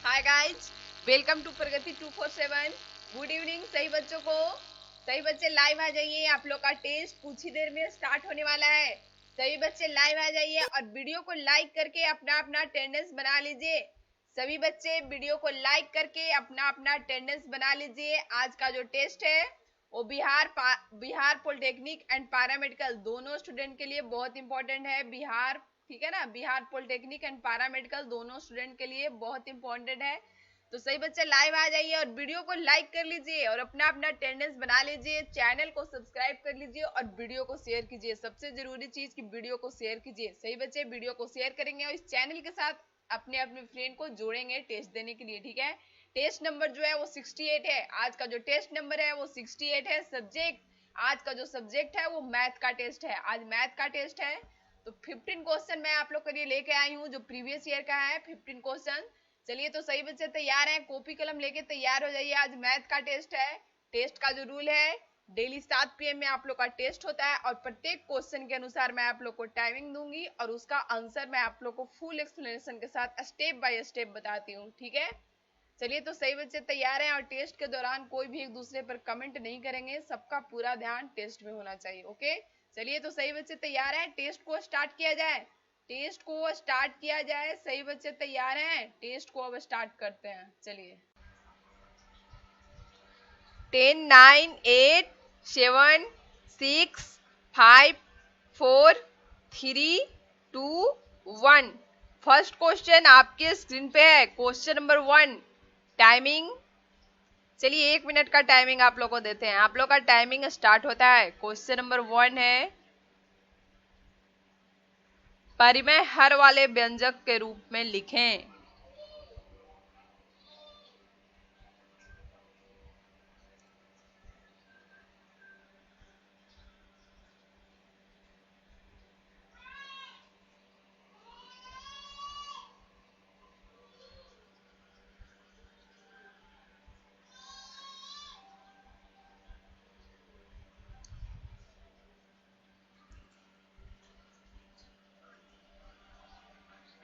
Hi guys, welcome to Pragati 247। Good evening सही बच्चों को। सही बच्चे लाइव आ जाइए, आप लोग का टेस्ट कुछ ही देर में स्टार्ट होने वाला है। सभी बच्चे लाइव आ जाइए और वीडियो को लाइक करके अपना अपना अटेंडेंस बना लीजिए। सभी बच्चे वीडियो को लाइक करके अपना अपना अटेंडेंस बना लीजिए। आज का जो टेस्ट है वो बिहार पॉलिटेक्निक एंड पैरामेडिकल दोनों स्टूडेंट के लिए बहुत इंपॉर्टेंट है। बिहार, ठीक है ना, बिहार पॉलिटेक्निक एंड पैरामेडिकल दोनों स्टूडेंट के लिए बहुत इंपॉर्टेंट है। तो सही बच्चे लाइव आ जाइए और वीडियो को लाइक कर लीजिए और अपना अपना अटेंडेंस बना लीजिए। चैनल को सब्सक्राइब कर लीजिए और वीडियो को शेयर कीजिए। सबसे जरूरी चीज की वीडियो को शेयर कीजिए। सही बच्चे वीडियो को शेयर करेंगे और इस चैनल के साथ अपने अपने फ्रेंड को जोड़ेंगे टेस्ट देने के लिए, ठीक है। टेस्ट नंबर जो है वो 68 है। आज का जो टेस्ट नंबर है वो 68 है। सब्जेक्ट, आज का जो सब्जेक्ट है वो मैथ का टेस्ट है। आज मैथ का टेस्ट है। तो 15 क्वेश्चन मैं आप लोग के लिए लेके आई हूँ जो प्रीवियस ईयर का है। 15 क्वेश्चन। चलिए तो सही बच्चे तैयार हैं, कॉपी कलम लेके तैयार हो जाइए। आज मैथ का टेस्ट है। टेस्ट का जो रूल है, डेली 7 PM में आप लोग का टेस्ट होता है और प्रत्येक क्वेश्चन के अनुसार मैं आप लोग को टाइमिंग दूंगी और उसका आंसर मैं आप लोग को फुल एक्सप्लेनेशन के साथ स्टेप बाय स्टेप बताती हूँ, ठीक है। चलिए तो सही बच्चे तैयार हैं और टेस्ट के दौरान कोई भी एक दूसरे पर कमेंट नहीं करेंगे। सबका पूरा ध्यान टेस्ट में होना चाहिए, ओके। चलिए तो सही बच्चे तैयार हैं, टेस्ट को स्टार्ट किया जाए। टेस्ट को स्टार्ट किया जाए। सही बच्चे तैयार हैं, टेस्ट को अब स्टार्ट करते हैं। चलिए। 10 9 8 7 6 5 4 3 2 1। फर्स्ट क्वेश्चन आपके स्क्रीन पे है। Question number 1। टाइमिंग, चलिए 1 मिनट का टाइमिंग आप लोग को देते हैं। आप लोग का टाइमिंग स्टार्ट होता है। क्वेश्चन नंबर 1 है, परिमेय हर वाले व्यंजक के रूप में लिखें।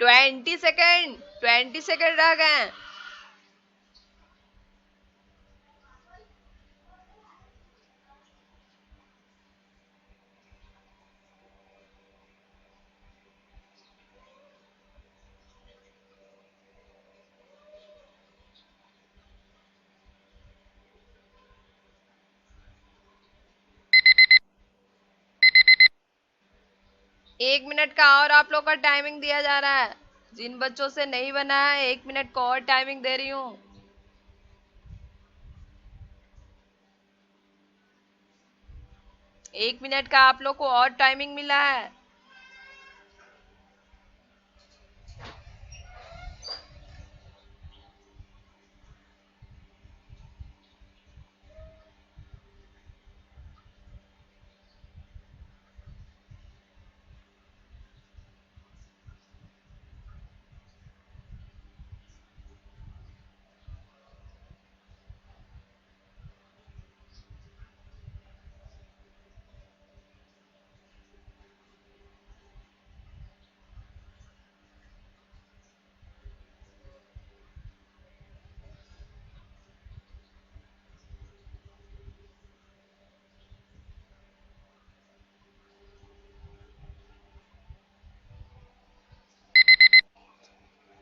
ट्वेंटी सेकेंड रह गए। 1 मिनट का और आप लोग का टाइमिंग दिया जा रहा है। जिन बच्चों से नहीं बना है 1 मिनट को और टाइमिंग दे रही हूँ। 1 मिनट का आप लोग को और टाइमिंग मिला है।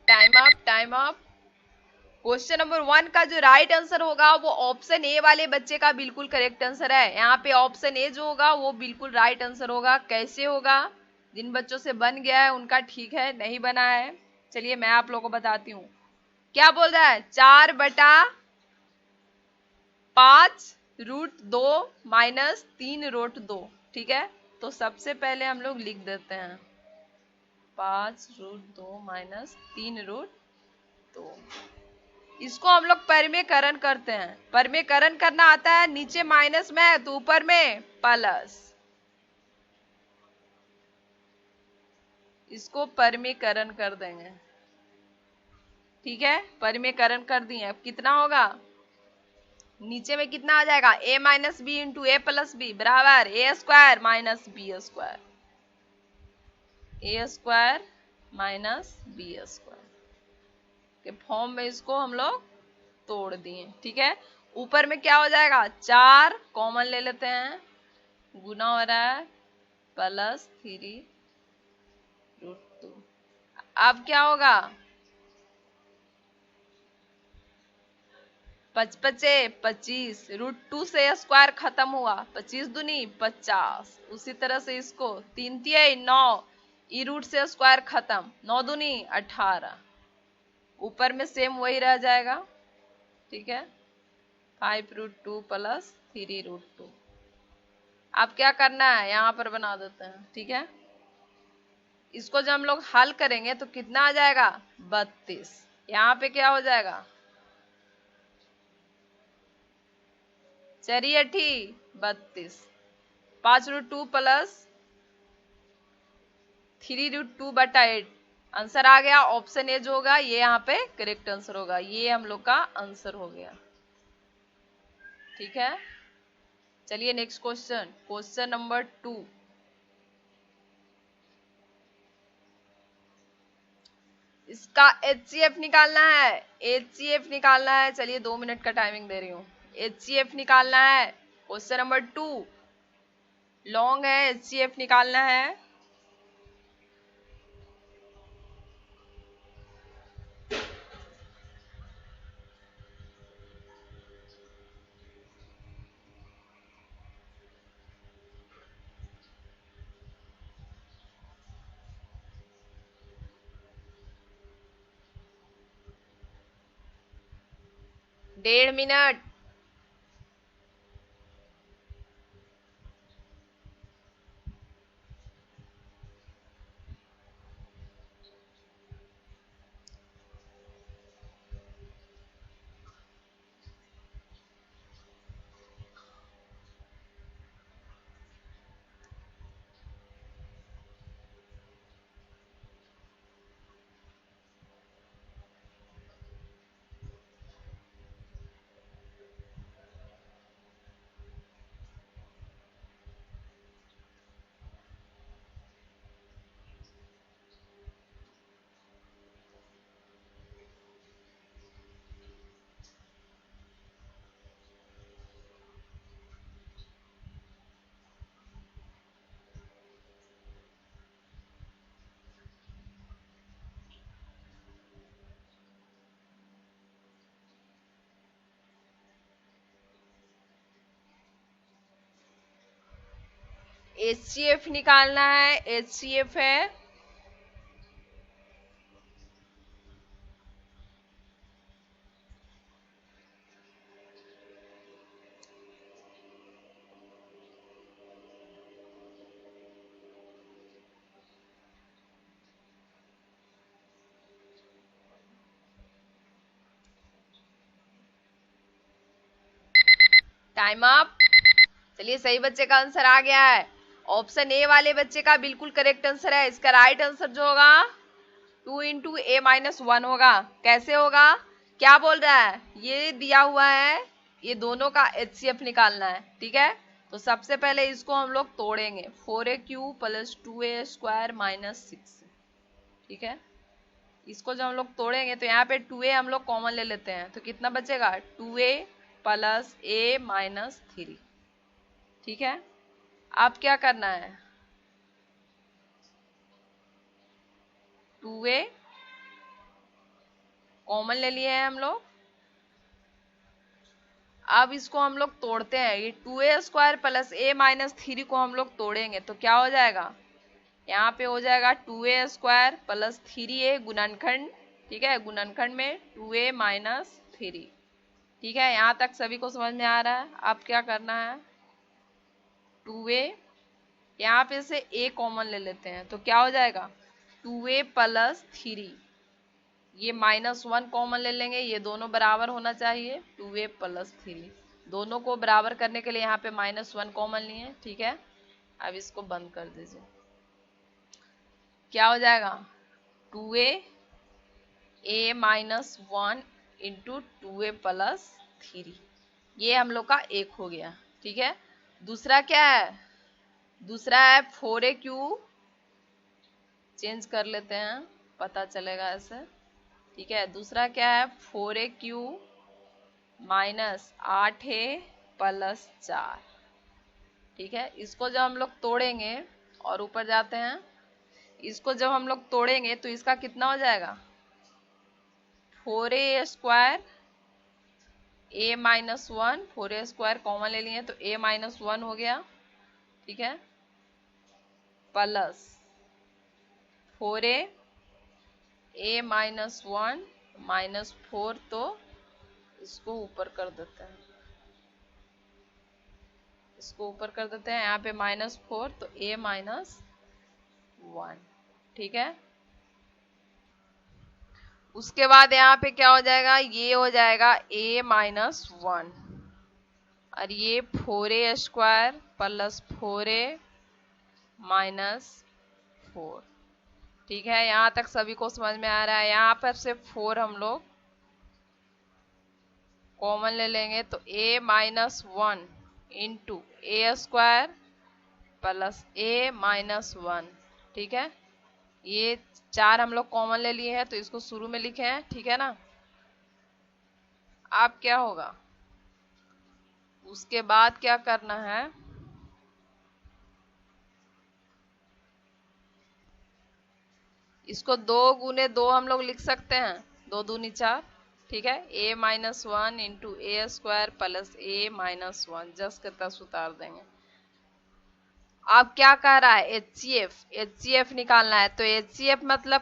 Time up, time up. Question number 1 का जो राइट आंसर होगा वो ऑप्शन ए वाले बच्चे का बिल्कुल करेक्ट आंसर है। यहाँ पे ऑप्शन ए जो होगा वो बिल्कुल राइट आंसर होगा। कैसे होगा? जिन बच्चों से बन गया है उनका ठीक है, नहीं बना है चलिए मैं आप लोगों को बताती हूँ। क्या बोल रहा है? 4/5√2 -3√2, ठीक है। तो सबसे पहले हम लोग लिख देते हैं 5√2 -3√2। इसको हम लोग परिमेयकरण करते हैं। परिमेयकरण करना आता है, नीचे माइनस में है तो ऊपर में प्लस। इसको परिमेयकरण कर देंगे, ठीक है। परिमेयकरण कर दिए। अब कितना होगा? नीचे में कितना आ जाएगा? a minus B into A plus B बराबर ए square minus B square. A square minus B square, के फॉर्म में इसको हम लोग तोड़ दिए। ठीक है, ऊपर में क्या हो जाएगा, 4 कॉमन ले लेते हैं, गुना हो रहा है प्लस 3√2। अब क्या होगा, 5 पचे 25, √2 से स्क्वायर खत्म हुआ, 25 दूनी 50। उसी तरह से इसको 3 तिहाई 9, ई रूट से स्क्वायर खत्म, 9 दूनी 18, ऊपर में सेम वही रह जाएगा। ठीक है, 5√2 प्लस 3√2। अब क्या करना है, यहां पर बना देते हैं। ठीक है, इसको जब हम लोग हल करेंगे तो कितना आ जाएगा, 32। यहाँ पे क्या हो जाएगा, 4 8 32, 5√2 प्लस 3√2/8। आंसर आ गया। ऑप्शन ए जो होगा ये यहाँ पे करेक्ट आंसर होगा, ये हम लोग का आंसर हो गया। ठीक है, चलिए नेक्स्ट क्वेश्चन, क्वेश्चन नंबर 2। इसका HCF निकालना है, HCF निकालना है। चलिए 2 मिनट का टाइमिंग दे रही हूँ। HCF निकालना है, क्वेश्चन नंबर 2 लॉन्ग है, HCF निकालना है। डेढ़ मिनट। HCF निकालना है, HCF है टाइम अप। चलिए सही बच्चे का आंसर आ गया है, ऑप्शन ए वाले बच्चे का बिल्कुल करेक्ट आंसर है। इसका राइट आंसर जो होगा 2 × A-1 होगा। कैसे होगा, क्या बोल रहा है, ये दिया हुआ है, ये दोनों का HCF निकालना है। ठीक है, तो सबसे पहले इसको हम लोग तोड़ेंगे, 4AQ प्लस 2A² - 6। ठीक है, इसको जब हम लोग तोड़ेंगे तो यहाँ पे 2A हम लोग कॉमन ले लेते हैं, तो कितना बचेगा, 2A प्लस A - 3। ठीक है, अब क्या करना है, 2A कॉमन ले लिए हैं हम लोग। अब इसको हम लोग तोड़ते हैं, ये 2A² प्लस A - 3 को हम लोग तोड़ेंगे तो क्या हो जाएगा, यहाँ पे हो जाएगा 2A² प्लस 3A गुणनखंड। ठीक है, गुणनखंड में 2A - 3। ठीक है, यहाँ तक सभी को समझ में आ रहा है। अब क्या करना है, 2A यहाँ पे से A कॉमन ले लेते हैं तो क्या हो जाएगा, 2A प्लस 3, ये -1 कॉमन ले लेंगे, ये दोनों बराबर होना चाहिए, 2A प्लस 3। दोनों को बराबर करने के लिए यहाँ पे -1 कॉमन लिए। ठीक है, अब इसको बंद कर दीजिए, क्या हो जाएगा, 2A A-1 into 2A plus 3, ये हम लोग का एक हो गया। ठीक है, दूसरा क्या है, दूसरा है 4AQ, चेंज कर लेते हैं, पता चलेगा ऐसे, ठीक है। दूसरा क्या है 4AQ माइनस 8A प्लस 4। ठीक है। इसको जब हम लोग तोड़ेंगे और ऊपर जाते हैं, इसको जब हम लोग तोड़ेंगे तो इसका कितना हो जाएगा 4A square A minus 1, 4A square common ले लिए तो A माइनस 1 हो गया। ठीक है। Plus 4A A minus 1 minus 4, तो इसको ऊपर कर देते हैं, इसको ऊपर कर देते हैं, यहाँ पे -4 तो A माइनस 1। ठीक है। उसके बाद यहाँ पे क्या हो जाएगा, ये हो जाएगा A माइनस 1 और ये 4A square plus 4A minus 4। ठीक है। यहाँ तक सभी को समझ में आ रहा है। यहाँ पर से 4 हम लोग कॉमन ले लेंगे तो A minus 1 into A square plus A minus 1। ठीक है। ये 4 हम लोग कॉमन ले लिए हैं तो इसको शुरू में लिखे हैं। ठीक है ना। अब क्या होगा, उसके बाद क्या करना है, इसको 2 गुने 2 हम लोग लिख सकते हैं, 2 दूनी 4। ठीक है। A minus 1 into A square plus A minus 1 just के तस उतार देंगे। अब क्या कह रहा है HCF निकालना है। तो HCF मतलब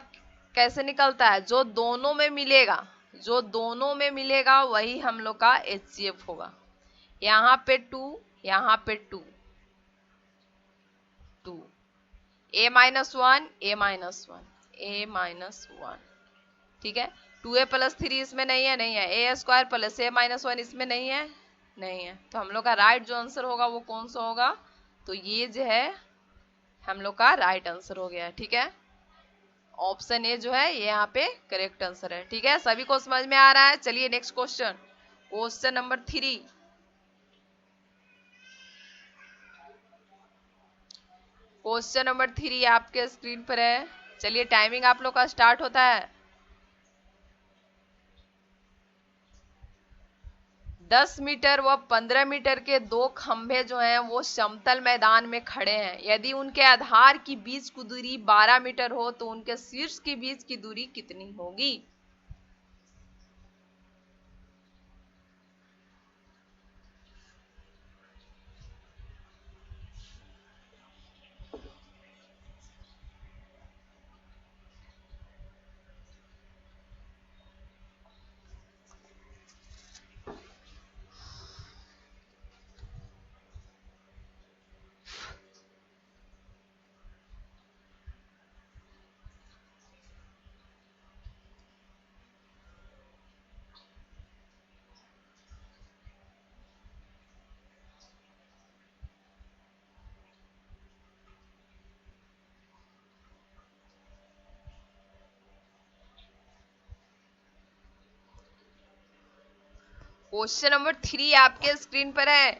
कैसे निकलता है, जो दोनों में मिलेगा, जो दोनों में मिलेगा वही हम लोग का HCF होगा। यहाँ पे 2, यहाँ पे 2 A minus 1 A minus 1 A minus 1। ठीक है। 2A प्लस 3 इसमें नहीं है, नहीं है। A square plus A minus 1 इसमें नहीं है, नहीं है। तो हम लोग का राइट जो आंसर होगा वो कौन सा होगा, तो ये जो है हम लोग का राइट आंसर हो गया। ठीक है। ऑप्शन ए जो है ये यहाँ पे करेक्ट आंसर है। ठीक है। सभी को समझ में आ रहा है। चलिए next question, question number 3। Question number 3 आपके स्क्रीन पर है। चलिए टाइमिंग आप लोग का स्टार्ट होता है। 10 मीटर व 15 मीटर के 2 खंभे जो हैं वो समतल मैदान में खड़े हैं। यदि उनके आधार की बीच की दूरी 12 मीटर हो तो उनके शीर्ष के बीच की दूरी कितनी होगी। क्वेश्चन नंबर 3 आपके स्क्रीन पर है।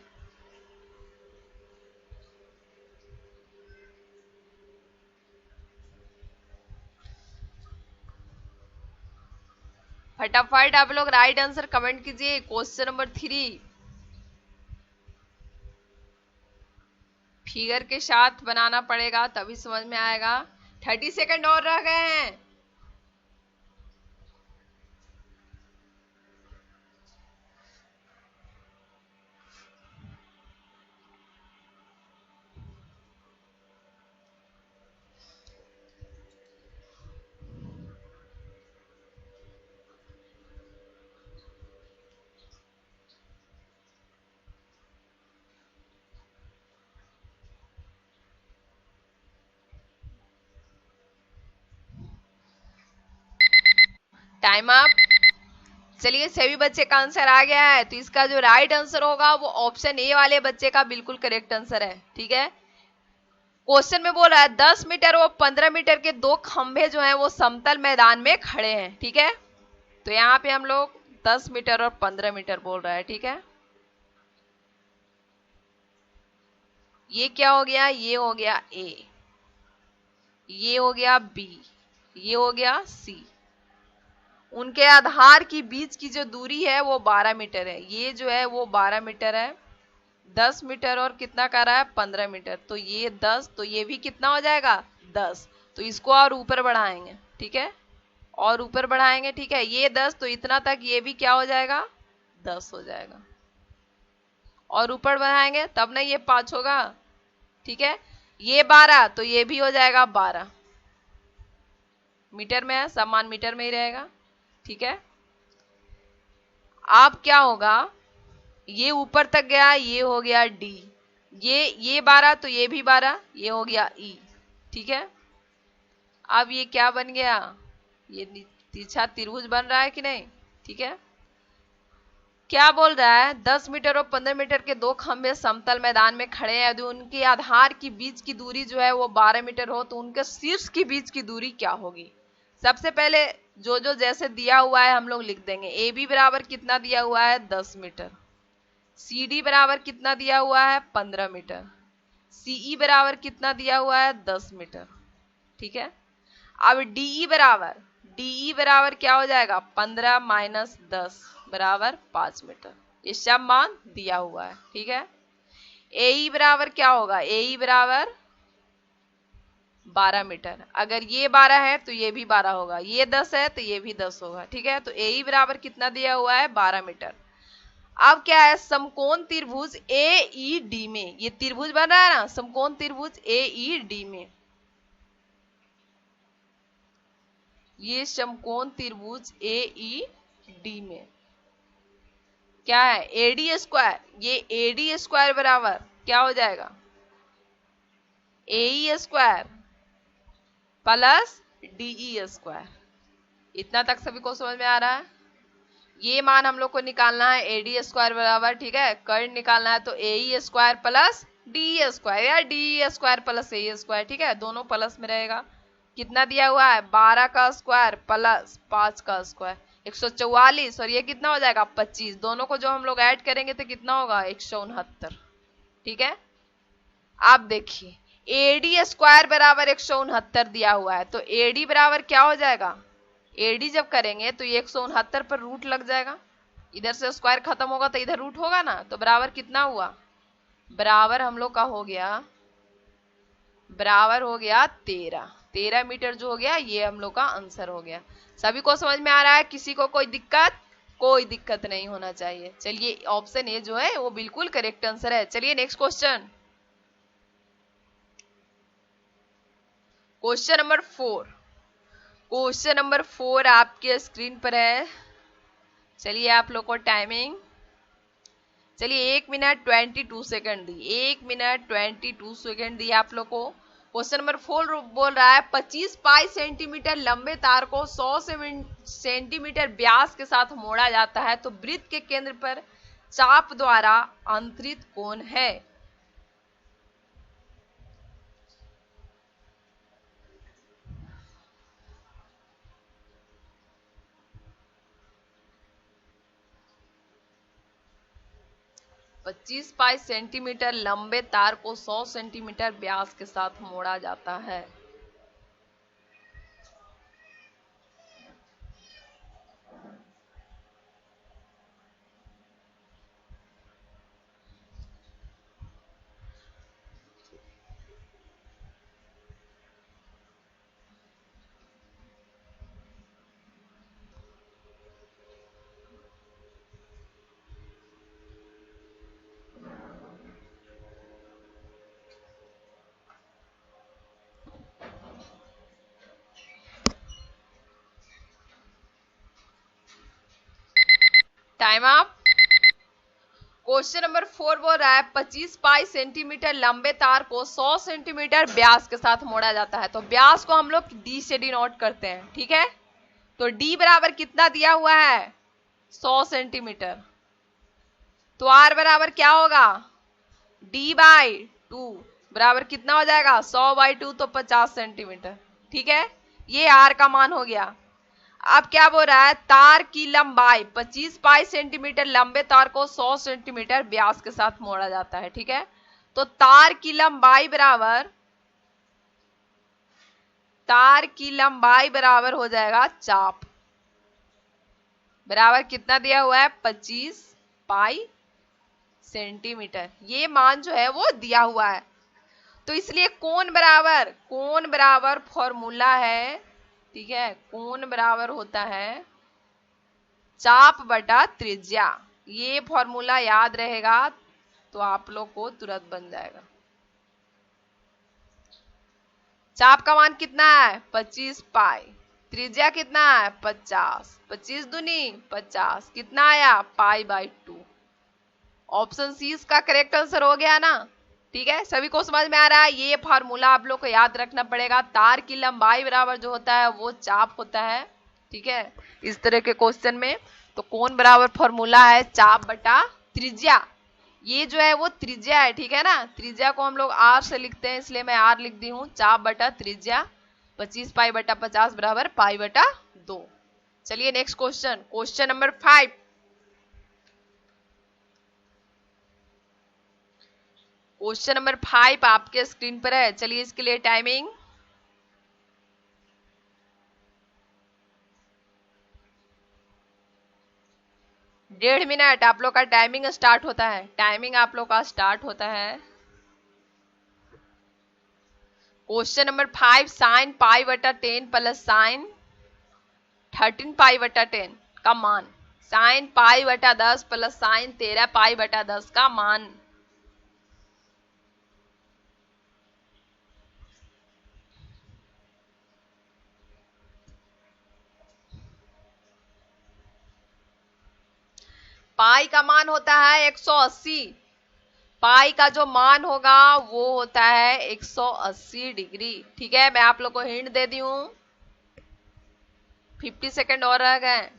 फटाफट आप लोग राइट आंसर कमेंट कीजिए। क्वेश्चन नंबर 3 फिगर के साथ बनाना पड़ेगा तभी समझ में आएगा। 30 सेकंड और रह गए हैं। Time up. चलिए सभी बच्चे का आंसर आ गया है तो इसका जो राइट आंसर होगा वो ऑप्शन ए वाले बच्चे का बिल्कुल करेक्ट आंसर है। ठीक है। क्वेश्चन में बोल रहा है 10 मीटर और 15 मीटर के 2 खंभे जो हैं वो समतल मैदान में खड़े हैं। ठीक है। तो यहाँ पे हम लोग 10 मीटर और 15 मीटर बोल रहा है। ठीक है। ये क्या हो गया, ये हो गया ए, ये हो गया बी, ये हो गया सी। उनके आधार की बीच की जो दूरी है वो 12 मीटर है। ये जो है वो 12 मीटर है, 10 मीटर और कितना कर रहा है 15 मीटर, तो ये 10, तो ये भी कितना हो जाएगा 10। तो इसको और ऊपर बढ़ाएंगे, ठीक है, और ऊपर बढ़ाएंगे, ठीक है, ये 10 तो इतना तक ये भी क्या हो जाएगा 10 हो जाएगा, और ऊपर बढ़ाएंगे तब ना ये 5 होगा, ठीक है, ये 12 तो ये भी हो जाएगा 12, मीटर में है, समान मीटर में ही रहेगा, ठीक है। अब क्या होगा, ये ऊपर तक गया, ये हो गया डी, ये 12 तो ये भी 12, ये हो गया ई, ठीक है। अब ये क्या बन गया, ये तिरछा त्रिभुज बन रहा है कि नहीं, ठीक है। क्या बोल रहा है, 10 मीटर और 15 मीटर के दो खंभे समतल मैदान में खड़े हैं, यदि उनके आधार की बीच की दूरी जो है वो 12 मीटर हो तो उनके शीर्ष की बीच की दूरी क्या होगी। सबसे पहले जो जो जैसे दिया हुआ है हम लोग लिख देंगे। ए बी बराबर कितना दिया हुआ है 10 मीटर, सी डी बराबर कितना दिया हुआ है 15 मीटर, सीई बराबर कितना दिया हुआ है 10 मीटर, ठीक है। अब डीई बराबर क्या हो जाएगा 15 माइनस 10 बराबर 5 मीटर, ये सब मान दिया हुआ है, ठीक है। एई बराबर क्या होगा, एई बराबर 12 मीटर, अगर ये 12 है तो ये भी 12 होगा, ये 10 है तो ये भी 10 होगा, ठीक है। तो एई बराबर कितना दिया हुआ है 12 मीटर। अब क्या है, समकोण त्रिभुज ए ई डी में, ये त्रिभुज बन रहा है ना, समकोण त्रिभुज ए ई डी में, ये समकोण त्रिभुज ए ई डी में क्या है एडी स्क्वायर, ये एडी स्क्वायर बराबर क्या हो जाएगा ए स्क्वायर प्लस डीई स्क्वायर। इतना तक सभी को समझ में आ रहा है। ये मान हम लोग को निकालना है एडी स्क्वायर बराबर, ठीक है, कर्ण निकालना है तो A square plus D square या डी स्क्वायर प्लस ए स्क्वायर, ठीक है, दोनों प्लस में रहेगा। कितना दिया हुआ है 12 का स्क्वायर प्लस 5 का स्क्वायर 144, और ये कितना हो जाएगा 25, दोनों को जो हम लोग ऐड करेंगे तो कितना होगा 169, ठीक है। आप देखिए एडी स्क्वायर बराबर 169 दिया हुआ है, तो एडी बराबर क्या हो जाएगा, एडी जब करेंगे तो ये 169 पर रूट लग जाएगा, इधर से स्क्वायर खत्म होगा तो इधर रूट होगा ना, तो बराबर कितना हुआ, बराबर हम लोग का हो गया, बराबर हो गया 13 मीटर जो हो गया, ये हम लोग का आंसर हो गया। सभी को समझ में आ रहा है, किसी को कोई दिक्कत नहीं होना चाहिए। चलिए ऑप्शन ए जो है वो बिल्कुल करेक्ट आंसर है। चलिए next question, question number 4, question number 4 आपके स्क्रीन पर है। चलिए आप लोग को टाइमिंग, चलिए 1 मिनट 22 सेकंड दी, 1 मिनट 22 सेकंड दी आप लोग को। क्वेश्चन नंबर 4 बोल रहा है 25 पाई सेंटीमीटर लंबे तार को 100 सेंटीमीटर व्यास के साथ मोड़ा जाता है, तो वृत्त के केंद्र पर चाप द्वारा अंतरित कोण है। पच्चीस पाई सेंटीमीटर लंबे तार को 100 सेंटीमीटर व्यास के साथ मोड़ा जाता है। Time up. क्वेश्चन नंबर 4 बोल रहा है 25 पाई सेंटीमीटर लंबे तार को 100 सेंटीमीटर व्यास के साथ मोड़ा जाता है, तो व्यास को हम लोग डी से डिनोट करते हैं, ठीक है। तो डी बराबर कितना दिया हुआ है 100 सेंटीमीटर, तो आर बराबर क्या होगा डी बाई 2 बराबर कितना हो जाएगा 100 बाई 2 तो 50 सेंटीमीटर, ठीक है, ये आर का मान हो गया। अब क्या बोल रहा है, तार की लंबाई 25 पाई सेंटीमीटर लंबे तार को 100 सेंटीमीटर व्यास के साथ मोड़ा जाता है, ठीक है। तो तार की लंबाई बराबर हो जाएगा चाप, बराबर कितना दिया हुआ है 25 पाई सेंटीमीटर। ये मान जो है वो दिया हुआ है। तो इसलिए कोण बराबर फॉर्मूला है, ठीक है, कोण बराबर होता है चाप बटा त्रिज्या। ये फॉर्मूला याद रहेगा तो आप लोग को तुरंत बन जाएगा। चाप का मान कितना है 25 पाई, त्रिज्या कितना है 50, 25 दूनी 50, कितना आया पाई बाई 2। ऑप्शन सी इसका करेक्ट आंसर हो गया ना। ठीक है, सभी को समझ में आ रहा है। ये फार्मूला आप लोग को याद रखना पड़ेगा। तार की लंबाई बराबर जो होता है वो चाप होता है। ठीक है, इस तरह के क्वेश्चन में तो कोण बराबर फॉर्मूला है चाप बटा त्रिज्या। ये जो है वो त्रिज्या है, ठीक है ना। त्रिज्या को हम लोग आर से लिखते हैं, इसलिए मैं आर लिख दी हूं। चाप बटा त्रिज्या 25 पाई बटा 50 बराबर पाई बटा 2। चलिए next question, question number 5। Question number 5 आपके स्क्रीन पर है। चलिए इसके लिए टाइमिंग 1.5 मिनट आप लोग का टाइमिंग स्टार्ट होता है। टाइमिंग आप लोग का स्टार्ट होता है। क्वेश्चन नंबर 5, साइन पाई बटा 10 प्लस साइन 13 पाई बटा 10 का मान। साइन पाई बटा 10 प्लस साइन 13 पाई बटा 10 का मान। पाई का मान होता है 180। पाई का जो मान होगा वो होता है 180 डिग्री। ठीक है, मैं आप लोग को हिंट दे दी हूं। 50 सेकेंड और रह गए।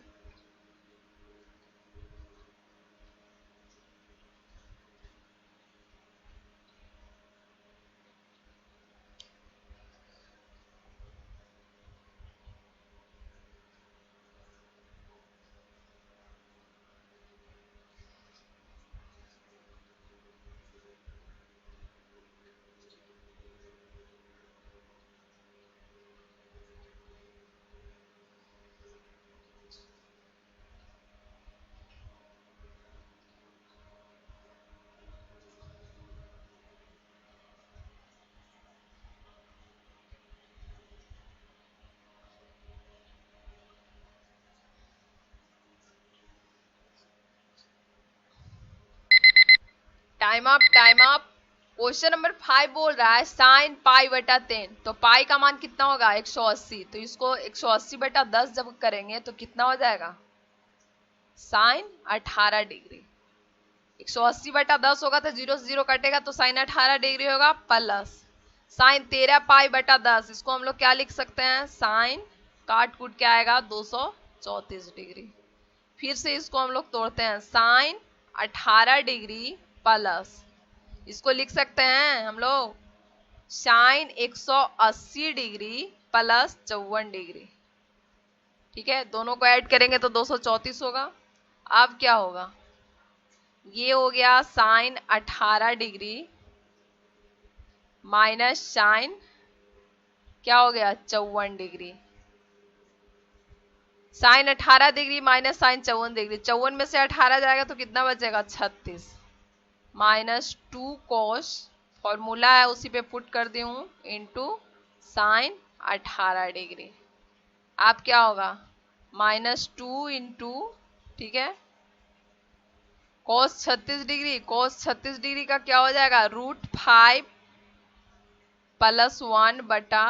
Time up, time up. Question number 5 बोल रहा है साइन पाई बटा 10। तो पाई का मान कितना होगा 180। तो इसको 180 बटा 10 जब करेंगे तो कितना हो जाएगा साइन 18 डिग्री। 180 बटा 10 होगा तो 0 से 0 कटेगा तो साइन 18 डिग्री होगा, प्लस साइन 13 पाई बटा 10। इसको हम लोग क्या लिख सकते हैं साइन काट कूट के आएगा 234 डिग्री। फिर से इसको हम लोग तोड़ते हैं, साइन 18 डिग्री प्लस इसको लिख सकते हैं हम लोग साइन 180 डिग्री प्लस 54 डिग्री। ठीक है, दोनों को ऐड करेंगे तो 234 होगा। अब क्या होगा, ये हो गया साइन 18 डिग्री माइनस साइन क्या हो गया 54 degree. Sine 18 degree minus sine 54 degree. 54 में से 18 जाएगा तो कितना बचेगा 36 माइनस 2 कॉस, फॉर्मूला है उसी पे पुट कर दी हूं, इंटू साइन 18 डिग्री। आप क्या होगा माइनस 2 इंटू, ठीक है, कॉस 36 डिग्री। कॉस 36 डिग्री का क्या हो जाएगा √5 प्लस 1 बटा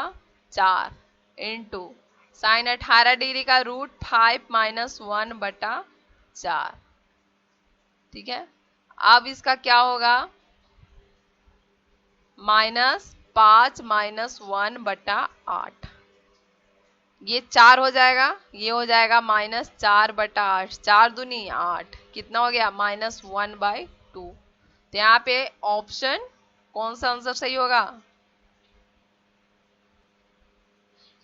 4 इंटू साइन 18 डिग्री का √5 माइनस 1 बटा 4। ठीक है, अब इसका क्या होगा -5 माइनस 1 बटा 8। ये 4 हो जाएगा, ये हो जाएगा -4 बटा 8। 4 दूनी 8, कितना हो गया -1/2। तो यहाँ पे ऑप्शन कौन सा आंसर सही होगा,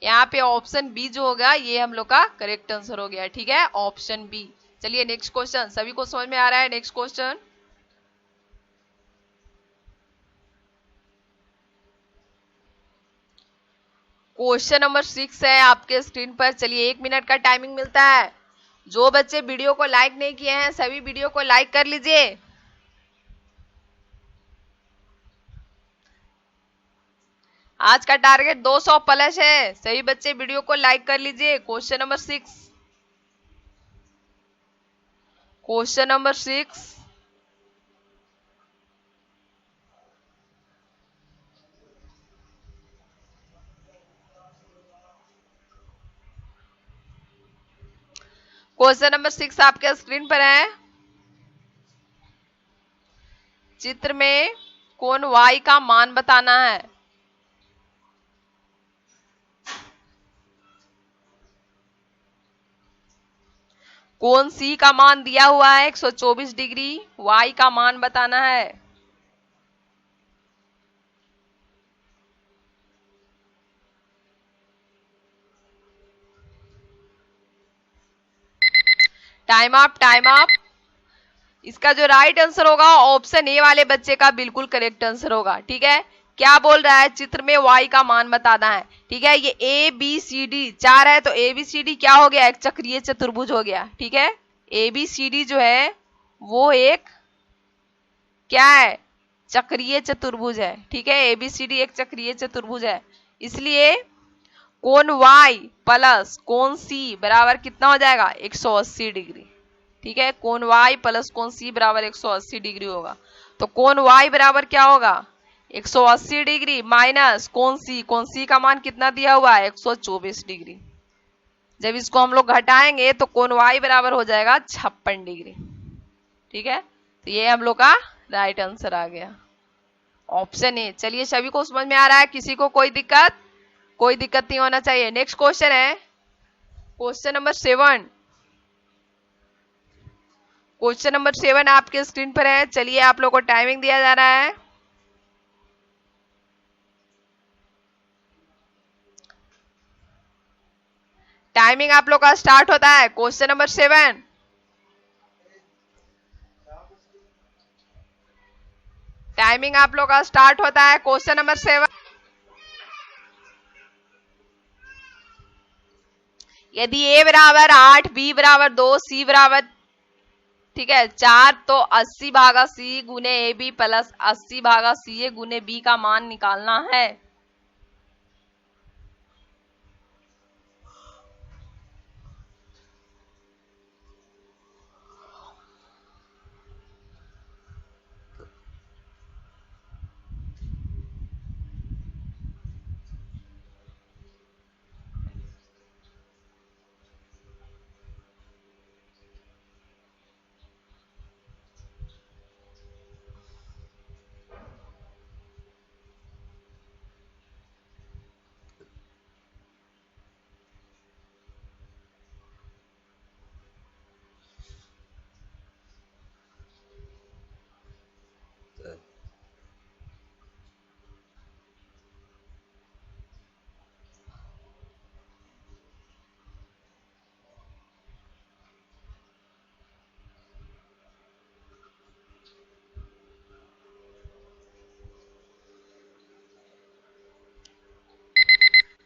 यहाँ पे ऑप्शन बी जो होगा ये हम लोग का करेक्ट आंसर हो गया। ठीक है, ऑप्शन बी। चलिए नेक्स्ट क्वेश्चन, सभी को समझ में आ रहा है। नेक्स्ट क्वेश्चन, क्वेश्चन नंबर 6 है आपके स्क्रीन पर। चलिए 1 मिनट का टाइमिंग मिलता है। जो बच्चे वीडियो को लाइक नहीं किए हैं सभी वीडियो को लाइक कर लीजिए। आज का टारगेट 200 प्लस है, सभी बच्चे वीडियो को लाइक कर लीजिए। Question number 6, question number 6, question number 6 आपके स्क्रीन पर है। चित्र में कोण y का मान बताना है। कोण C का मान दिया हुआ है 124 डिग्री, y का मान बताना है। Time up, time up. इसका जो राइट आंसर होगा ऑप्शन ए वाले बच्चे का बिल्कुल करेक्ट आंसर होगा। ठीक है, क्या बोल रहा है, चित्र में y का मान बताना है। ठीक है, ये ए बी सी डी 4 है तो ए बी सी डी क्या हो गया, एक चक्रीय चतुर्भुज हो गया। ठीक है, ए बी सी डी जो है वो एक क्या है, चक्रीय चतुर्भुज है। ठीक है, ए बी सी डी एक चक्रीय चतुर्भुज है, इसलिए कोण y प्लस कोण c बराबर कितना हो जाएगा, 180 डिग्री। ठीक है, कोण y प्लस कोण c बराबर 180 डिग्री होगा। तो कोण y बराबर क्या होगा, 180 डिग्री माइनस कोण c का मान कितना दिया हुआ है, 124 डिग्री। जब इसको हम लोग घटाएंगे तो कोण y बराबर हो जाएगा 56 डिग्री। ठीक है, तो ये हम लोग का राइट आंसर आ गया, ऑप्शन ए। चलिए, सभी को समझ में आ रहा है, किसी को कोई दिक्कत, कोई दिक्कत नहीं होना चाहिए। नेक्स्ट क्वेश्चन है क्वेश्चन नंबर 7। क्वेश्चन नंबर 7 आपके स्क्रीन पर है। चलिए, आप लोग को टाइमिंग दिया जा रहा है। टाइमिंग आप लोग का स्टार्ट होता है क्वेश्चन नंबर 7। टाइमिंग आप लोग का स्टार्ट होता है क्वेश्चन नंबर 7। यदि a बराबर 8, b बराबर 2, c बराबर ठीक है 4 तो 80 भागा c गुने ए बी प्लस 80 भागा सी ए गुने बी का मान निकालना है।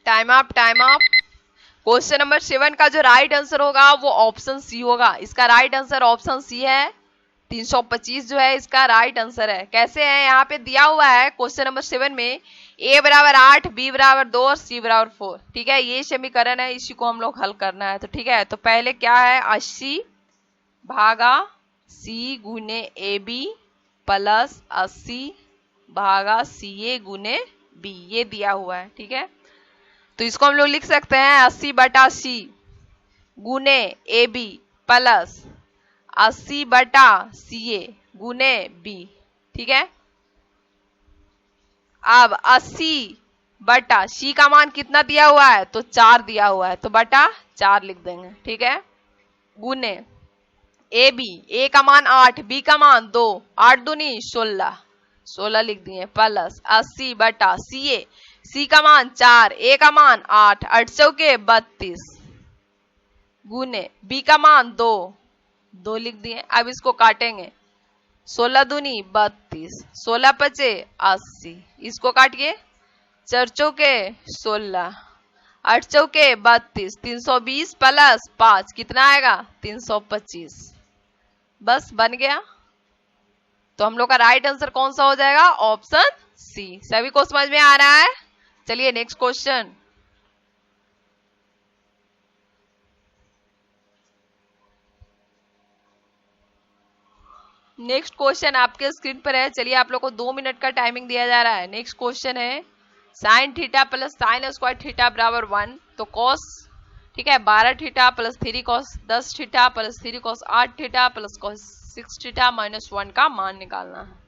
Time up, time up. Question number 7 का जो राइट आंसर होगा वो ऑप्शन सी होगा। इसका राइट आंसर ऑप्शन सी है, 325 जो है इसका राइट आंसर है। कैसे है, यहाँ पे दिया हुआ है क्वेश्चन नंबर 7 में a बराबर 8, b बराबर 2 और c बराबर 4। ठीक है, ये समीकरण है, इसी को हम लोग हल करना है। तो ठीक है, तो पहले क्या है, 80 भागा c गुने ए बी प्लस 80 भागा सी ए गुने बी, ये दिया हुआ है। ठीक है, तो इसको हम लोग लिख सकते हैं 80 बटा सी गुने ए बी प्लस 80 बटा सी ए गुने बी। ठीक है, अब 80 बटा सी का मान कितना दिया हुआ है, तो 4 दिया हुआ है, तो बटा 4 लिख देंगे। ठीक है, गुने ए बी, ए का मान 8, बी का मान 2, 8 दूनी 16, 16 लिख दिए, प्लस 80 बटा सी ए, सी का मान 4, ए का मान 8, 8 चौके 32 गुने बी का मान 2, 2 लिख दिए। अब इसको काटेंगे, 16 दूनी 32, 16 पचे 80, इसको काटिए, 4 चौके 16, 8 चौके 32, 320 प्लस 5 कितना आएगा 325। बस बन गया। तो हम लोग का राइट आंसर कौन सा हो जाएगा ऑप्शन सी। सभी को समझ में आ रहा है? चलिए नेक्स्ट क्वेश्चन। नेक्स्ट क्वेश्चन आपके स्क्रीन पर है। चलिए आप लोग को 2 मिनट का टाइमिंग दिया जा रहा है। नेक्स्ट क्वेश्चन है sine theta plus sine square theta बराबर 1। तो कॉस ठीक है 12 theta plus 3 cos 10 theta plus 3 cos 8 theta plus cos 6 theta minus 1 का मान निकालना है।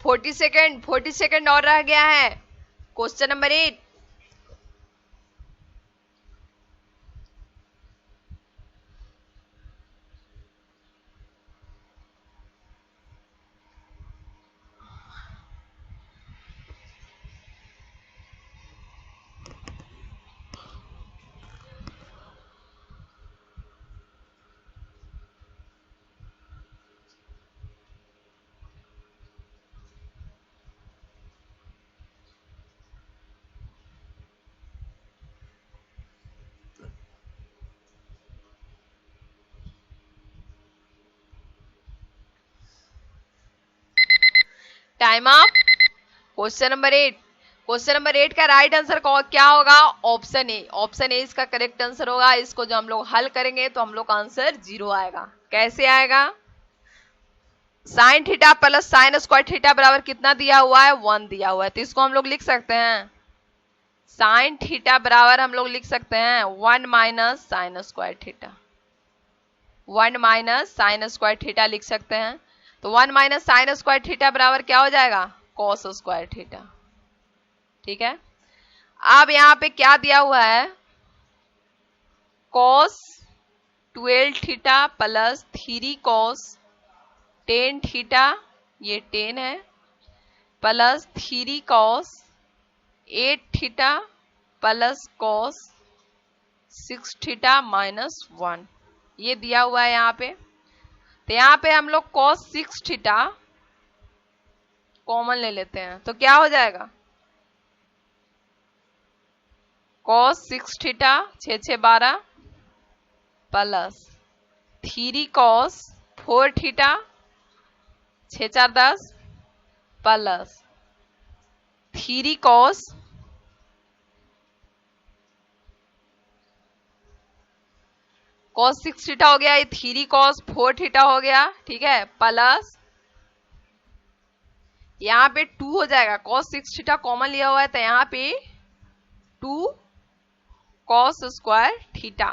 फोर्टी सेकेंड और रह गया है। Question number 8। Time up. Question number 8। Question number 8 का राइट आंसर क्या होगा ऑप्शन ए। ऑप्शन ए इसका करेक्ट आंसर होगा। इसको जो हम लोग हल करेंगे तो हम लोग का आंसर 0 आएगा। कैसे आएगा? Sine theta plus sine square theta बराबर कितना दिया हुआ है 1 दिया हुआ है। तो इसको हम लोग लिख सकते हैं साइन थीटा बराबर हम लोग लिख सकते हैं 1 minus sine square theta. 1 minus sine square theta लिख सकते हैं। तो 1 माइनस साइन स्क्वायर थीटा बराबर क्या हो जाएगा कॉस स्क्वायर थीटा। ठीक है। अब यहां पे क्या दिया हुआ है cos 12 theta plus 3 cos 10 theta, ये 10 है, plus 3 cos 8 theta plus cos 6 theta minus 1, ये दिया हुआ है यहाँ पे। तो यहाँ पे हम लोग cos 6 थीटा कॉमन ले लेते हैं तो क्या हो जाएगा cos 6 theta 6 6 12 plus 3 cos 4 theta 6 4 10 plus 3 cos 6 theta हो गया, ये 3 cos 4 थीटा हो गया। ठीक है, प्लस यहाँ पे 2 हो जाएगा, cos 6 थीटा कॉमन लिया हुआ है तो यहाँ पे 2 cos स्क्वायर थीटा।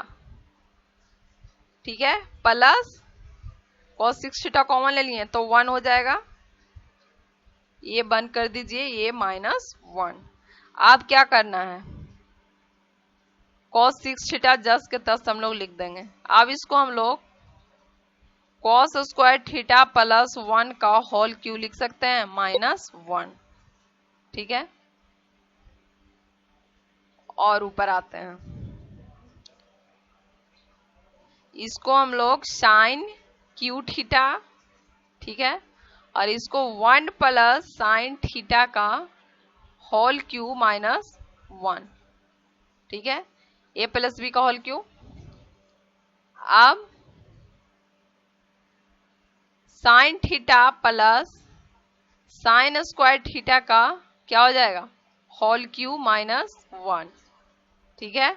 ठीक है, प्लस cos 6 थीटा कॉमन ले लिए तो 1 हो जाएगा। ये बंद कर दीजिए, ये -1। अब क्या करना है cos 6 थीटा जस्ट के तस्त हम लोग लिख देंगे। अब इसको हम लोग cos स्क्वायर थीटा प्लस 1 का होल क्यू लिख सकते हैं -1। ठीक है, और ऊपर आते हैं, इसको हम लोग साइन क्यू थीटा, ठीक है, और इसको 1 प्लस साइन थीटा का होल क्यू -1। ठीक है, ए प्लस बी का होल क्यू। अब sine theta plus sine square theta का क्या हो जाएगा होल क्यूब माइनस 1, ठीक है।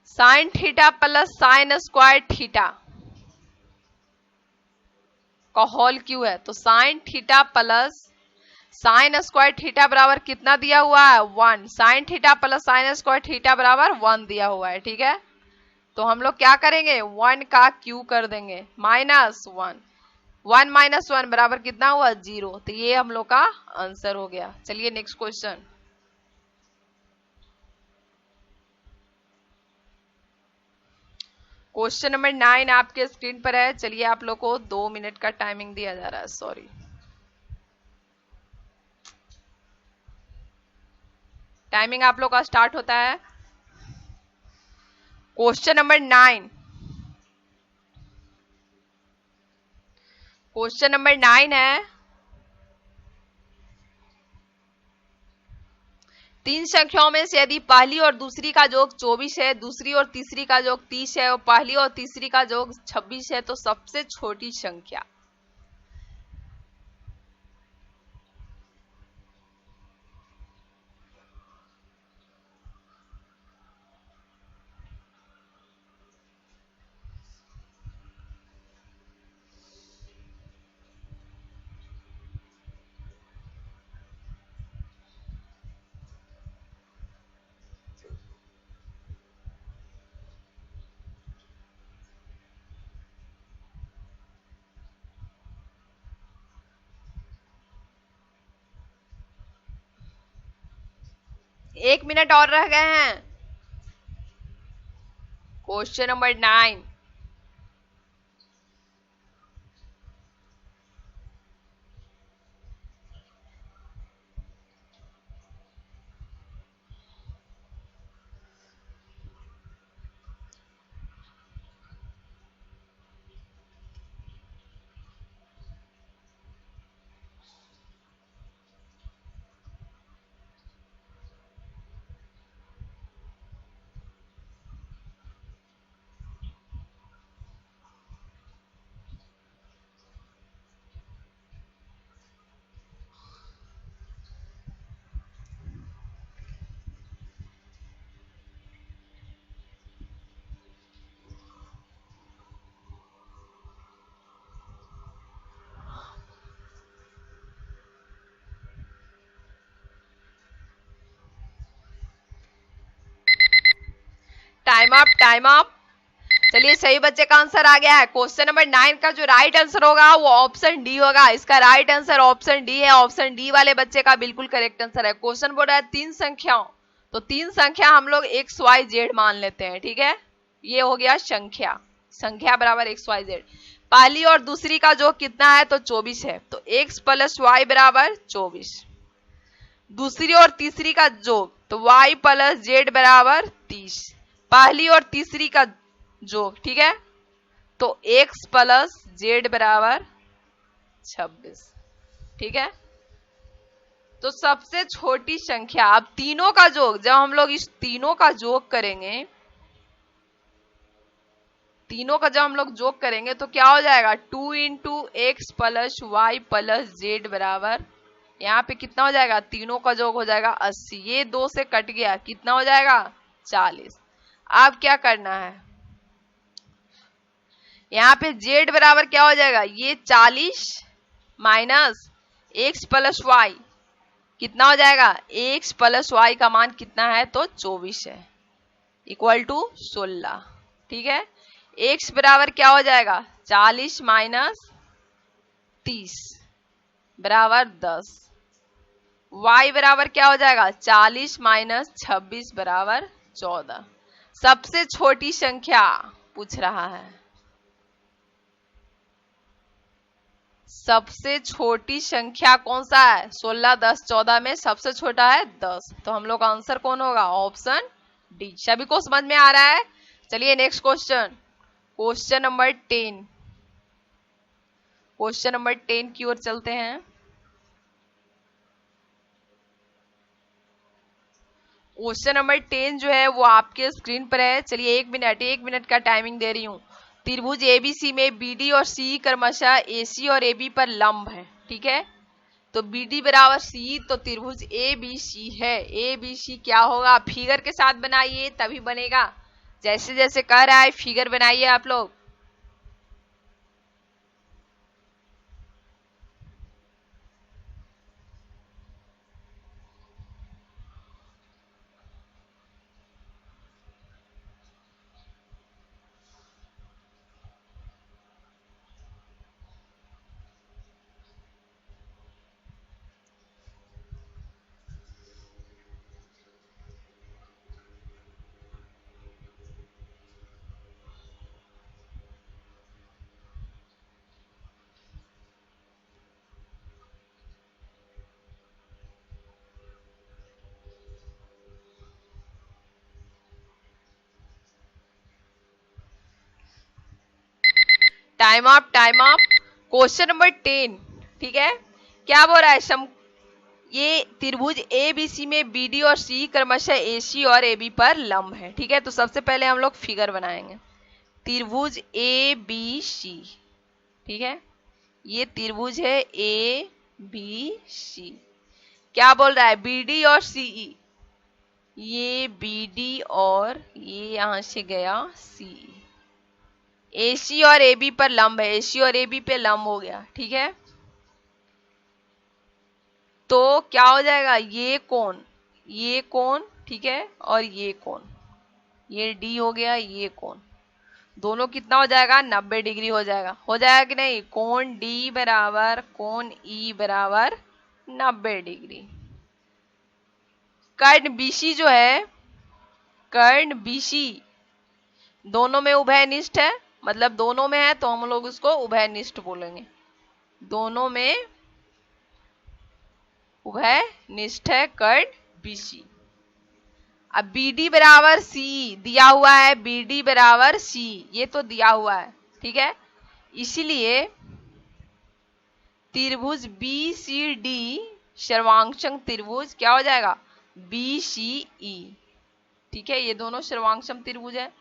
Sine theta plus sine square theta का होल क्यूब है, तो sine theta plus sine square theta बराबर कितना दिया हुआ है 1, sine theta plus sine square theta बराबर 1 दिया हुआ है, ठीक है। तो हम लोग क्या करेंगे 1 का क्यू कर देंगे माइनस 1, 1 माइनस 1 बराबर कितना हुआ 0, तो ये हम लोग का आंसर हो गया। चलिए नेक्स्ट क्वेश्चन। क्वेश्चन नंबर 9 आपके स्क्रीन पर है। चलिए आप लोग को 2 मिनट का टाइमिंग दिया जा रहा है, सॉरी। टाइमिंग आप लोग का स्टार्ट होता है। क्वेश्चन नंबर 9, क्वेश्चन नंबर 9 है, तीन संख्याओं में से यदि पहली और दूसरी का योग 24 है, दूसरी और तीसरी का योग 30 है और पहली और तीसरी का योग 26 है, तो सबसे छोटी संख्या। एक मिनट और रह गए हैं। Question number 9, time up, time up. चलिए सही बच्चे का आंसर आ गया है। क्वेश्चन नंबर 9 का जो राइट आंसर होगा वो ऑप्शन डी होगा। इसका राइट आंसर ऑप्शन डी है। ऑप्शन डी वाले बच्चे का बिल्कुल करेक्ट आंसर है। क्वेश्चन बोल रहा है तीन संख्याओं, तो तीन संख्या हम लोग एक्स वाई जेड मान लेते हैं, ठीक है। ये हो गया संख्या, संख्या बराबर एक्स वाई जेड। पहली और दूसरी का जो कितना है तो 24 है, तो एक्स प्लस वाई बराबर 24। दूसरी और तीसरी का जोग तो y प्लस जेड बराबर 30। पहली और तीसरी का जोग, ठीक है, तो x प्लस जेड बराबर 26, ठीक है। तो सबसे छोटी संख्या, अब तीनों का जोग, जब हम लोग इस तीनों का जोग करेंगे, तीनों का जब हम लोग जोग करेंगे तो क्या हो जाएगा 2 into X plus Y plus Z बराबर, यहाँ पे कितना हो जाएगा, तीनों का जोग हो जाएगा 80। ये 2 से कट गया, कितना हो जाएगा 40। अब क्या करना है, यहाँ पे z बराबर क्या हो जाएगा, ये 40 माइनस एक्स प्लस वाई कितना हो जाएगा, एक्स प्लस वाई का मान कितना है तो 24 है, इक्वल टू 16, ठीक है। x बराबर क्या हो जाएगा 40 माइनस 30 बराबर 10। y बराबर क्या हो जाएगा 40 माइनस 26 बराबर 14। सबसे छोटी संख्या पूछ रहा है, सबसे छोटी संख्या कौन सा है, 16, 10, 14 में सबसे छोटा है 10, तो हम लोग का आंसर कौन होगा, ऑप्शन डी। सभी को समझ में आ रहा है। चलिए next question, question number 10, question number 10 की ओर चलते हैं। क्वेश्चन नंबर 10 जो है वो आपके स्क्रीन पर है। चलिए एक मिनट का टाइमिंग दे रही हूं। त्रिभुज एबीसी में बीडी और सी क्रमशः एसी और एबी पर लंब है, ठीक है। तो बीडी बराबर सी, तो त्रिभुज एबीसी है। एबीसी क्या होगा, फिगर के साथ बनाइए तभी बनेगा। जैसे जैसे कह रहा है फिगर बनाइए आप लोग। Time up, time up. Question number 10, ठीक है। क्या बोल रहा है, ये त्रिभुज एबीसी में बीडी और सी क्रमशः एसी और एबी पर लंब है, ठीक है। तो सबसे पहले हम लोग फिगर बनाएंगे। त्रिभुज एबीसी, ठीक है, ये त्रिभुज है एबीसी। क्या बोल रहा है, बीडी और सीई, ये बीडी और ये यहां से गया सी। एसी और एबी पर लंब है, एसी और एबी पे लंब हो गया, ठीक है। तो क्या हो जाएगा, ये कोण, ठीक है, और ये कोण, ये डी हो गया, ये कोण, दोनों कितना हो जाएगा, 90 डिग्री हो जाएगा कि नहीं। कोण डी बराबर कोण ई बराबर 90 डिग्री। कर्ण बीसी जो है, कर्ण बीसी दोनों में उभयनिष्ठ है, मतलब दोनों में है तो हम लोग उसको उभयनिष्ठ बोलेंगे। दोनों में उभयनिष्ठ है कर्ण बीसी। अब बीडी बराबर सी दिया हुआ है, बीडी बराबर सी ये तो दिया हुआ है, ठीक है। इसीलिए त्रिभुज बीसीडी सर्वांगसम त्रिभुज क्या हो जाएगा, बीसीई, ठीक है। ये दोनों सर्वांगसम त्रिभुज है,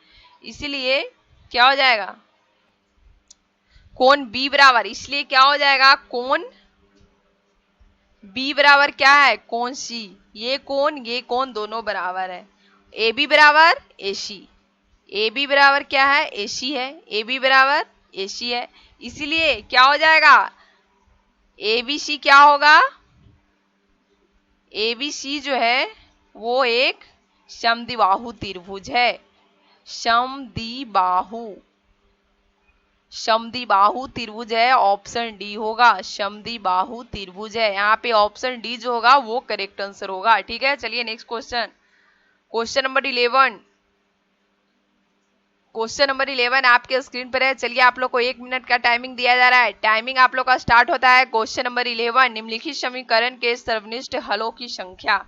इसीलिए क्या हो जाएगा, कोण बी बराबर, इसलिए क्या हो जाएगा, कोण बी बराबर क्या है, कोण सी। ये कोण दोनों बराबर है। ए बी बराबर एसी, ए बी बराबर क्या है, एसी है, ए बी बराबर एसी है। इसीलिए क्या हो जाएगा, ए बी सी क्या होगा, ए बी सी जो है वो एक समद्विबाहु त्रिभुज है। समद्विबाहु त्रिभुज है, ऑप्शन डी होगा, समद्विबाहु त्रिभुज है। यहाँ पे ऑप्शन डी जो होगा वो करेक्ट आंसर होगा, ठीक है। चलिए next question, question number 11। Question number 11 आपके स्क्रीन पर है। चलिए आप लोग को 1 मिनट का टाइमिंग दिया जा रहा है। टाइमिंग आप लोग का स्टार्ट होता है। क्वेश्चन नंबर 11, निम्नलिखित समीकरण के सर्वनिष्ठ हलों की संख्या।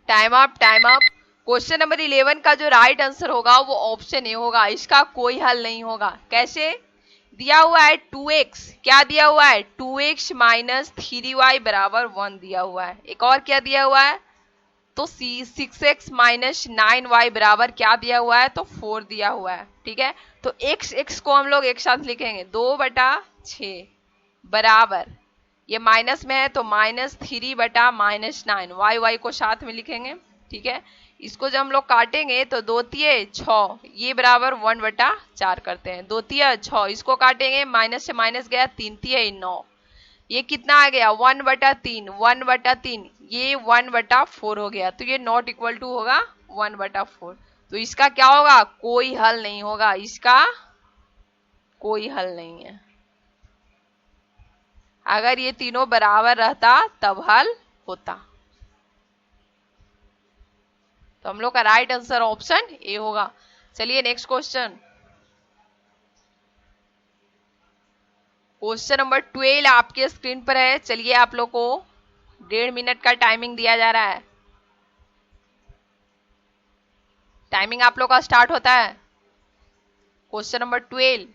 Time up, time up. Question number 11 का जो राइट आंसर होगा वो ऑप्शन ए होगा, इसका कोई हल नहीं होगा। कैसे, दिया हुआ है 2x, क्या दिया हुआ है, 2x माइनस 3y बराबर 1 दिया हुआ है। एक और क्या दिया हुआ है, तो 6x माइनस 9y बराबर क्या दिया हुआ है, तो 4 दिया हुआ है, ठीक है। तो x को हम लोग एक साथ लिखेंगे, 2/6 बराबर, ये माइनस में है तो -3/-9, y को साथ में लिखेंगे, ठीक है। इसको जब हम लोग काटेंगे तो 2 तिये 6, ये बराबर 1/4 करते हैं, 2 तिया 6, इसको काटेंगे, माइनस से माइनस गया, 3 तिये 9, ये कितना आ गया 1/3, 1/3, ये 1/4 हो गया, तो ये नॉट इक्वल टू होगा 1/4। तो इसका क्या होगा, कोई हल नहीं होगा, इसका कोई हल नहीं है। अगर ये तीनों बराबर रहता तब हल होता। तो हम लोग का राइट आंसर ऑप्शन ए होगा। चलिए नेक्स्ट क्वेश्चन, क्वेश्चन नंबर 12 आपके स्क्रीन पर है। चलिए आप लोग को 1.5 मिनट का टाइमिंग दिया जा रहा है। टाइमिंग आप लोग का स्टार्ट होता है। Question number 12,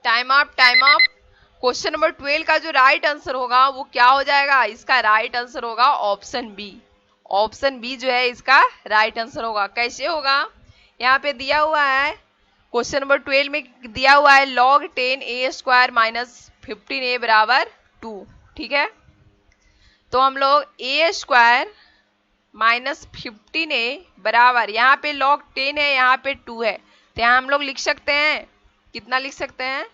time up, time up. Question number 12 का जो राइट आंसर होगा वो क्या हो जाएगा, इसका राइट आंसर होगा ऑप्शन बी। ऑप्शन बी जो है इसका राइट आंसर होगा। कैसे होगा, यहाँ पे दिया हुआ है क्वेश्चन नंबर 12 में दिया हुआ है log 10a² - 15a बराबर 2। ठीक है, तो हम लोग a² - 15a बराबर, यहाँ पे log 10 है, यहाँ पे 2 है, तो यहाँ हम लोग लिख सकते हैं, कितना लिख सकते हैं,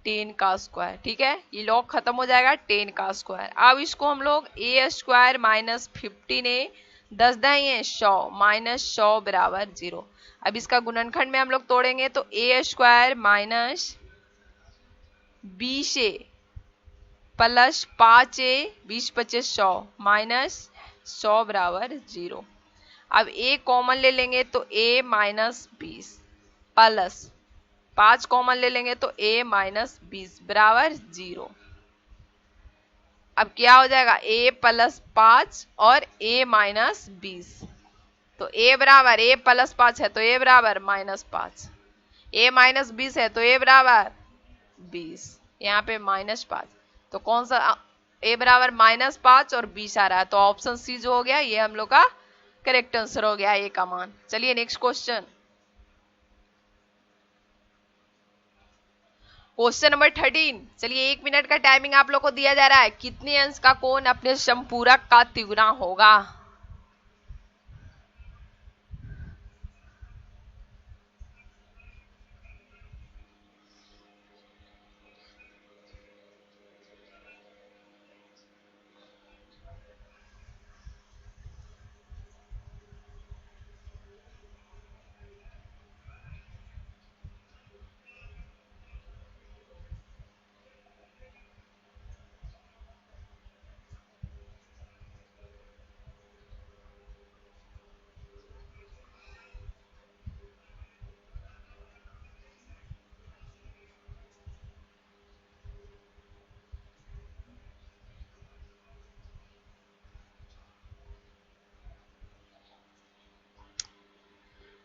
10 का स्क्वायर। ठीक है, ये लॉग खत्म हो जाएगा, 10 का स्क्वायर। अब इसको हम लोग a² - 15a 10 दही 100 -100 बराबर 0। अब इसका गुणनखंड में हम लोग तोड़ेंगे तो a² - 20a प्लस 5a 20 25 100 -100 बराबर 0। अब a कॉमन ले लेंगे तो a - 20 प्लस 5 कॉमन ले लेंगे तो a - 20 बराबर 0। अब क्या हो जाएगा, a + 5 और a - 20, तो a बराबर, a + 5 है तो a बराबर -5, a - 20 है तो a बराबर 20, यहाँ पे -5, तो कौन सा a बराबर -5 और 20 आ रहा है, तो ऑप्शन सी जो हो गया ये हम लोग का करेक्ट आंसर हो गया, a का मान। चलिए नेक्स्ट क्वेश्चन, क्वेश्चन नंबर 13। चलिए 1 मिनट का टाइमिंग आप लोग को दिया जा रहा है। कितने अंश का कोण अपने समपूरक का तिगुना होगा।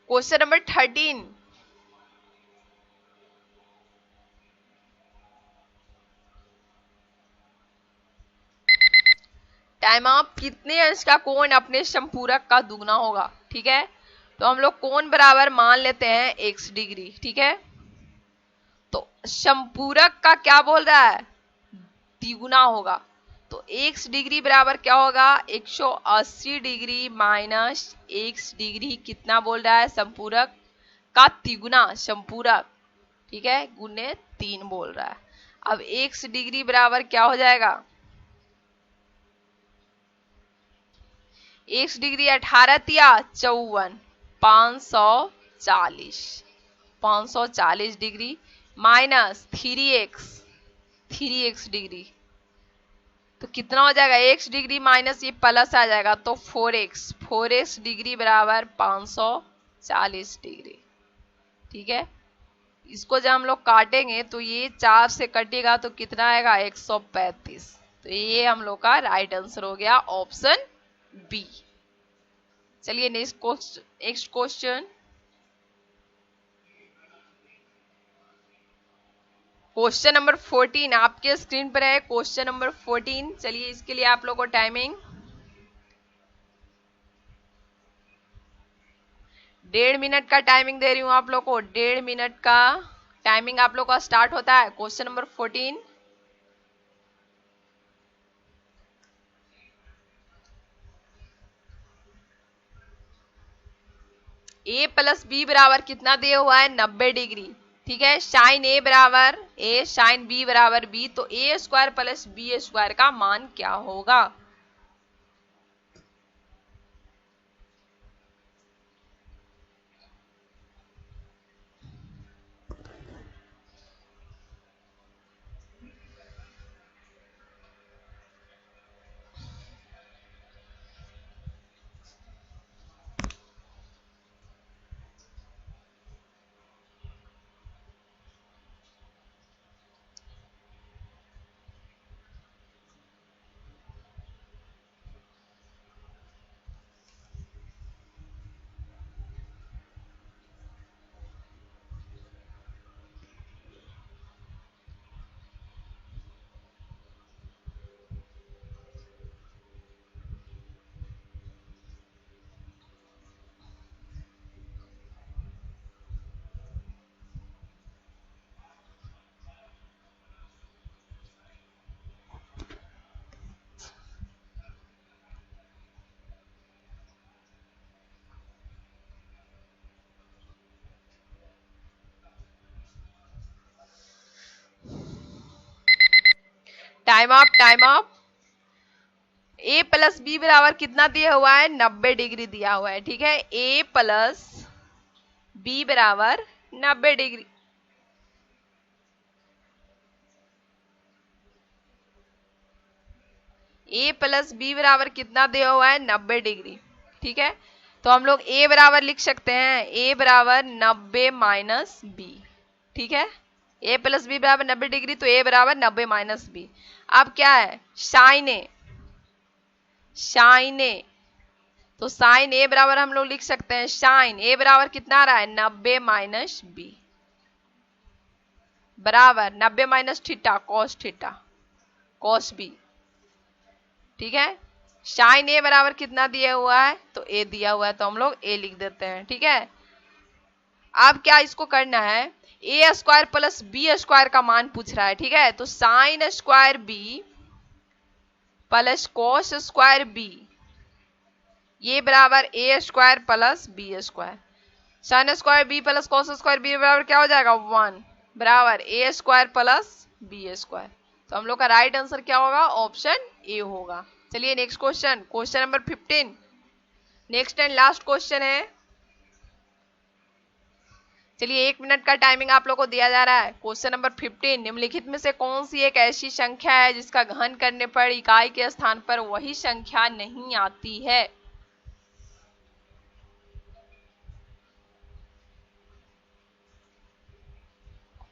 Question number 13, time up. कितने अंश का कोण अपने समपूरक का दुगना होगा। ठीक है, तो हम लोग कोण बराबर मान लेते हैं x डिग्री। ठीक है, तो समपूरक का क्या बोल रहा है, द्विगुना होगा, तो x डिग्री बराबर क्या होगा, 180 डिग्री माइनस x डिग्री कितना बोल रहा है, संपूरक का तिगुना, संपूरक, ठीक है, गुने 3 बोल रहा है। अब x डिग्री बराबर क्या हो जाएगा, x डिग्री 18 तिया 54, 540, 540 डिग्री माइनस 3x डिग्री, तो कितना हो जाएगा, x डिग्री माइनस ये प्लस आ जाएगा तो 4x डिग्री बराबर 540 डिग्री, ठीक है। इसको जब हम लोग काटेंगे तो ये 4 से कटेगा तो कितना आएगा, 135। तो ये हम लोग का राइट आंसर हो गया ऑप्शन बी। चलिए नेक्स्ट क्वेश्चन, क्वेश्चन नंबर 14 आपके स्क्रीन पर है। क्वेश्चन नंबर 14, चलिए इसके लिए आप लोगों को टाइमिंग 1.5 मिनट का टाइमिंग दे रही हूं आप लोग को, 1.5 मिनट का टाइमिंग आप लोग का स्टार्ट होता है। Question number 14, a plus B बराबर कितना दिया हुआ है, 90 डिग्री, ठीक है। साइन ए बराबर ए, साइन बी बराबर बी, तो A square plus B square का मान क्या होगा। Time up, time up. a plus B बराबर कितना दिया हुआ है, 90 डिग्री दिया हुआ है, ठीक है। a प्लस बी बराबर 90 डिग्री, a प्लस बी बराबर कितना दिया हुआ है, 90 डिग्री, ठीक है। तो हम लोग a बराबर लिख सकते हैं, a बराबर 90 माइनस बी, ठीक है। a प्लस बी बराबर 90 डिग्री, तो a बराबर 90 माइनस बी। अब क्या है, साइन ए, साइन ए, तो साइन ए बराबर हम लोग लिख सकते हैं, साइन ए बराबर कितना आ रहा है, 90 माइनस बी, बराबर 90 माइनस थीटा, कॉस बी, ठीक है। साइन ए बराबर कितना दिया हुआ है, तो ए दिया हुआ है, तो हम लोग ए लिख देते हैं, ठीक है। अब क्या इसको करना है, a square plus B square का मान पूछ रहा है, ठीक है। तो sine square b plus cos square b, ये बराबर ए square plus B square. Sine square b plus cos square b बराबर क्या हो जाएगा, 1, बराबर ए स्क्वायर प्लस बी स्क्वायर। तो हम लोग का राइट आंसर क्या होगा, ऑप्शन ए होगा। चलिए next question, question number 15, next and last question है। चलिए 1 मिनट का टाइमिंग आप लोग को दिया जा रहा है। क्वेश्चन नंबर 15, निम्नलिखित में से कौन सी एक ऐसी संख्या है जिसका घन करने पर इकाई के स्थान पर वही संख्या नहीं आती है।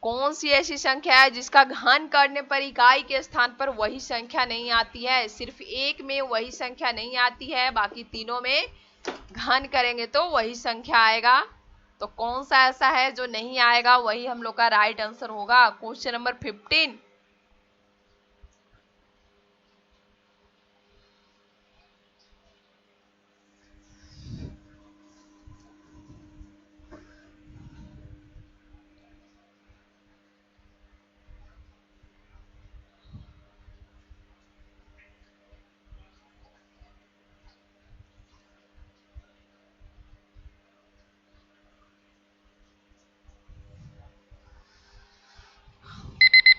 कौन सी ऐसी संख्या है जिसका घन करने पर इकाई के स्थान पर वही संख्या नहीं आती है। सिर्फ एक में वही संख्या नहीं आती है, बाकी तीनों में घन करेंगे तो वही संख्या आएगा। तो कौन सा ऐसा है जो नहीं आएगा, वही हम लोग का राइट आंसर होगा। Question number 15,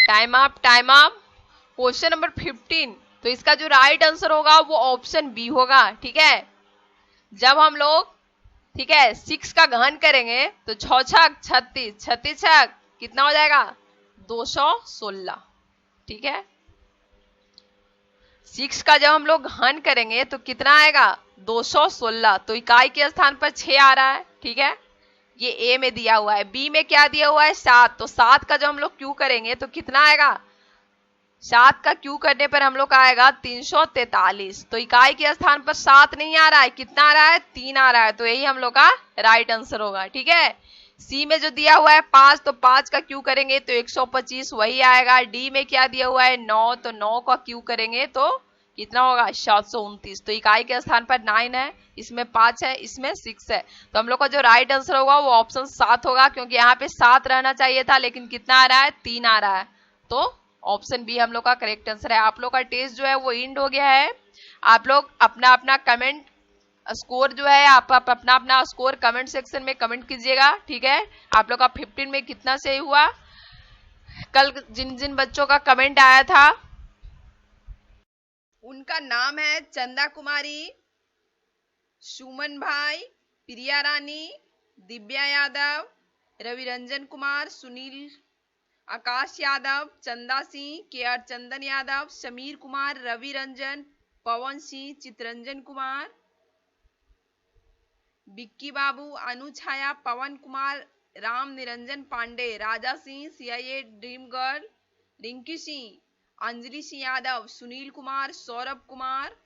time up, time up. Question number 15, तो इसका जो राइट आंसर होगा वो ऑप्शन बी होगा। ठीक है, जब हम लोग, ठीक है, 6 का घन करेंगे तो 6 छक 36, 36 छक कितना हो जाएगा 216। ठीक है, 6 का जब हम लोग घन करेंगे तो कितना आएगा 216। तो इकाई के स्थान पर 6 आ रहा है। ठीक है, ये ए में दिया हुआ है। बी में क्या दिया हुआ है 7, तो 7 का जब हम लोग क्यू करेंगे तो कितना आएगा, 7 का क्यू करने पर हम लोग का आएगा 343। तो इकाई के स्थान पर 7 नहीं आ रहा है, कितना आ रहा है 3 आ रहा है। तो यही हम लोग का राइट आंसर होगा। ठीक है, सी में जो दिया हुआ है 5, तो 5 का क्यू करेंगे तो 125 वही आएगा। डी में क्या दिया हुआ है 9, तो 9 का क्यू करेंगे तो कितना होगा 729। तो इकाई के स्थान पर 9 है, इसमें 5 है, इसमें 6 है। तो हम लोग का जो राइट आंसर होगा वो ऑप्शन 7 होगा, क्योंकि यहाँ पे 7 रहना चाहिए था लेकिन कितना आ रहा है 3 आ रहा है। तो ऑप्शन बी हम लोग का करेक्ट आंसर है। आप लोग का टेस्ट जो है वो एंड हो गया है। आप लोग अपना अपना कमेंट स्कोर जो है आप अपना अपना स्कोर कमेंट सेक्शन में कमेंट कीजिएगा। ठीक है, आप लोग का 15 में कितना सही हुआ। कल जिन जिन बच्चों का कमेंट आया था उनका नाम है चंदा कुमारी, सुमन भाई, प्रिया रानी, दिव्या यादव, रविरंजन कुमार, सुनील, आकाश Yadav, Chanda Singh, K R Chandan Yadav, Sameer Kumar, Ravi Ranjan, Pawan Singh, Chitranjan Kumar, Bikki Babu, Anu Chhaya, Pawan Kumar, Ram Niranjan Pandey, Raja Singh, CIA dream girl, Rinki Singh, Anjali Singh Yadav, Sunil Kumar, Saurabh Kumar,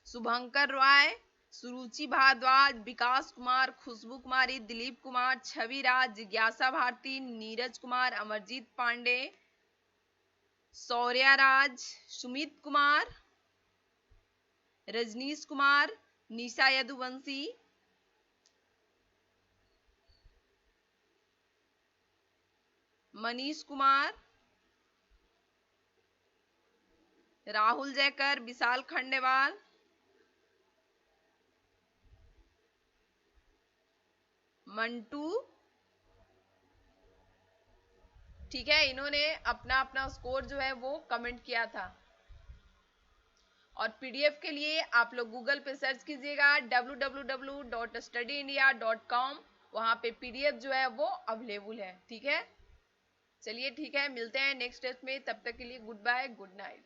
Shubhankar Roy, Suruchi Bhardwaj, Vikas Kumar, Khushboo Kumari, Dilip Kumar, Chhavi Raj, जिज्ञासा भारती, नीरज कुमार, अमरजीत पांडे, सौर्या राज, सुमित कुमार, रजनीश कुमार, निशा यदुवंशी, मनीष कुमार, राहुल जयकर, विशाल खंडेवाल, मंटू। ठीक है, इन्होंने अपना अपना स्कोर जो है वो कमेंट किया था। और पीडीएफ के लिए आप लोग गूगल पे सर्च कीजिएगा www.studyindia.com, वहां पे पीडीएफ जो है वो अवेलेबल है। ठीक है, चलिए ठीक है, मिलते हैं नेक्स्ट टेस्ट में, तब तक के लिए गुड बाय, गुड नाइट।